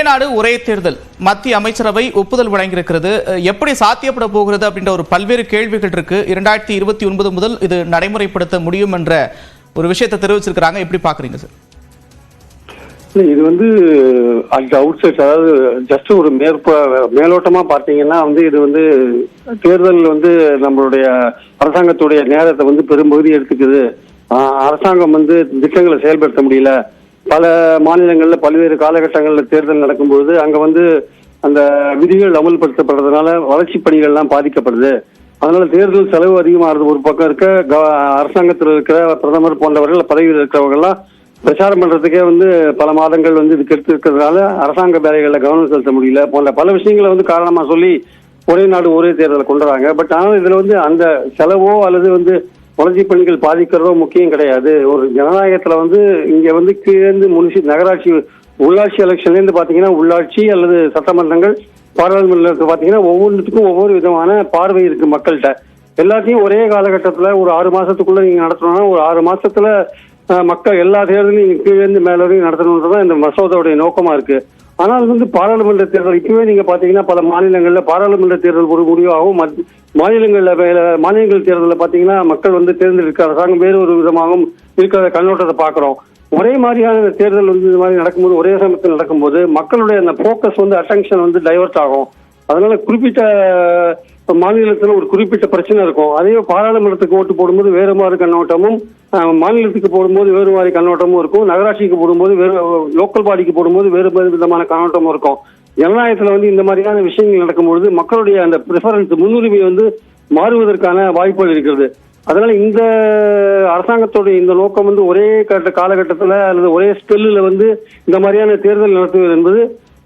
நாடு ஒரே தேர்தல் மத்திய அமைச்சரவை ஒப்புதல் வழங்கியிருக்கிறது. எப்படி சாத்தியப்பட போகிறது அப்படின்ற ஒரு பல்வேறு கேள்விகள் இருக்கு. 2029 முதல் இது நடைமுறைப்படுத்த முடியும் என்ற ஒரு விஷயத்தை தெரிவிச்சிருக்கிறாங்க. எப்படி பாக்குறீங்க சார்? இது அவுட் சைட், அதாவது ஜஸ்ட் ஒரு மேலோட்டமா பார்த்தீங்கன்னா இது தேர்தல் நம்மளுடைய அரசாங்கத்துடைய நேரத்தை பெரும்பகுதி எடுத்துக்குது. அரசாங்கம் திட்டங்களை செயல்படுத்த முடியல. பல மாநிலங்கள்ல பல்வேறு காலகட்டங்களில் தேர்தல் நடக்கும்போது அங்க அந்த விதிகள் அமல்படுத்தப்படுறதுனால வளர்ச்சி பணிகள்லாம் பாதிக்கப்படுது. அதனால தேர்தல் செலவு அதிகமாகிறது ஒரு பக்கம் இருக்க, அரசாங்கத்தில் இருக்கிற பிரதமர் போன்றவர்கள் பதவியில் இருக்கிறவங்க எல்லாம் பிரச்சாரம் பண்றதுக்கே பல மாதங்கள் இதுக்கு எடுத்து இருக்கிறதுனால அரசாங்க வேலைகளில் கவனம் செலுத்த முடியல போன்ற பல விஷயங்களை காரணமா சொல்லி ஒரே நாடு ஒரே தேர்தலை கொண்டுறாங்க. பட் ஆனால் இதுல அந்த செலவோ அல்லது வளர்ச்சி பணிகள் பாதிக்கிறதோ முக்கியம் கிடையாது. ஒரு ஜனநாயகத்துல இங்க கீழே நகராட்சி உள்ளாட்சி எலெக்ஷன்ல பாத்தீங்கன்னா உள்ளாட்சி அல்லது சட்டமன்றங்கள் பாராளுமன்றத்தில் பாத்தீங்கன்னா ஒவ்வொன்றுத்துக்கும் ஒவ்வொரு விதமான பார்வை இருக்கு மக்கள்கிட்ட. எல்லாத்தையும் ஒரே காலகட்டத்துல ஒரு 6 மாசத்துக்குள்ள நீங்க நடத்தணும்னா ஒரு 6 மாசத்துல மக்கள் எல்லா தேர்தலையும் கீழே மேல வரையும் நடத்தணுன்றதான் இந்த மசோதாவுடைய நோக்கமா இருக்கு. ஆனால் பாராளுமன்ற தேர்தல் இப்பவே நீங்க பாத்தீங்கன்னா பல மாநிலங்கள்ல பாராளுமன்ற தேர்தல் ஒரு முடிவாகவும் மாநிலங்கள் தேர்தலில் பாத்தீங்கன்னா மக்கள் தேர்ந்தெடுக்க அரசாங்கம் வேறு ஒரு விதமாகவும் இருக்கிற கண்ணோட்டத்தை பாக்குறோம். ஒரே மாதிரியான தேர்தல் இது மாதிரி நடக்கும்போது ஒரே சமயத்தில் நடக்கும்போது மக்களுடைய அந்த போக்கஸ் அட்டென்ஷன் டைவர்ட் ஆகும். அதனால குறிப்பிட்ட மாநிலத்துல ஒரு குறிப்பிட்ட பிரச்சனை இருக்கும். அதே பாராளுமன்றத்துக்கு ஓட்டு போடும்போது வேறு மாதிரி கண்ணோட்டமும், மாநிலத்துக்கு போடும்போது வேறு மாதிரி கண்ணோட்டமும் இருக்கும். நகராட்சிக்கு போடும்போது வேறு, லோக்கல் பாடிக்கு போடும்போது வேறு விதமான கண்ணோட்டமும் இருக்கும். ஜனநாயகத்துல இந்த மாதிரியான விஷயங்கள் நடக்கும்பொழுது மக்களுடைய அந்த ப்ரிஃபரன்ஸ் முன்னுரிமை மாறுவதற்கான வாய்ப்புகள் இருக்கிறது. அதனால இந்த அரசாங்கத்தோட இந்த நோக்கம் ஒரே காலகட்டத்துல அல்லது ஒரே ஸ்பெல்லுல இந்த மாதிரியான தேர்தல் நடத்துவது என்பது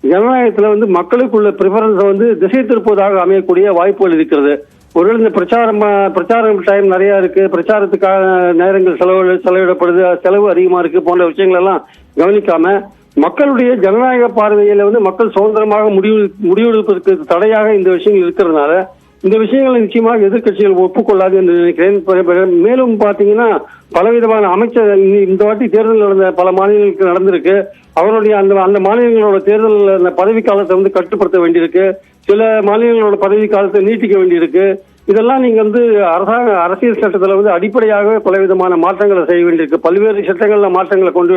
ஜனநாயகத்துல மக்களுக்குள்ள ப்ரிஃபரன்ஸை திசை திருப்பதாக அமையக்கூடிய வாய்ப்புகள் இருக்கிறது. ஒருவேளை இந்த பிரச்சாரம் டைம் நிறைய இருக்கு, பிரச்சாரத்துக்கான நேரங்கள் செலவிடப்படுது, செலவு அதிகமா இருக்கு போன்ற விஷயங்கள் எல்லாம் கவனிக்காம மக்களுடைய ஜனநாயக பார்வையில மக்கள் சுதந்திரமாக முடிவெடுப்பதற்கு தடையாக இந்த விஷயங்கள் இருக்கிறதுனால இந்த விஷயங்களை நிச்சயமாக எதிர்கட்சிகள் ஒப்புக்கொள்ளாது என்று நினைக்கிறேன். மேலும் பாத்தீங்கன்னா பலவிதமான அமைச்சர் இந்த வாட்டி தேர்தல் நடந்த பல மாநிலங்களுக்கு நடந்திருக்கு. அவருடைய அந்த மாநிலங்களோட தேர்தல் பதவி காலத்தை கட்டுப்படுத்த வேண்டியிருக்கு. சில மாநிலங்களோட பதவி காலத்தை நீட்டிக்க வேண்டியிருக்கு. இதெல்லாம் நீங்க அரசியல் சட்டத்துல அடிப்படையாக பலவிதமான மாற்றங்களை செய்ய வேண்டியிருக்கு. பல்வேறு சட்டங்கள்ல மாற்றங்களை கொண்டு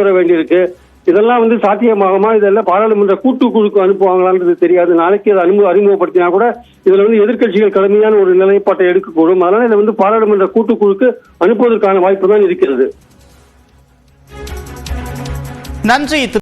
வர வேண்டியிருக்கு. இதெல்லாம் சாத்தியமாகுமா? இதெல்லாம் பாராளுமன்ற கூட்டுக்குழுக்கு அனுப்புவாங்களான்றது தெரியாது. நாளைக்கு அதை அறிமுகப்படுத்தினா கூட இதுல எதிர்கட்சிகள் கடுமையான ஒரு நிலைப்பாட்டை எடுக்கக்கூடும். அதனால இதை பாராளுமன்ற கூட்டுக்குழுக்கு அனுப்புவதற்கான வாய்ப்பு தான் இருக்கிறது. நன்றி.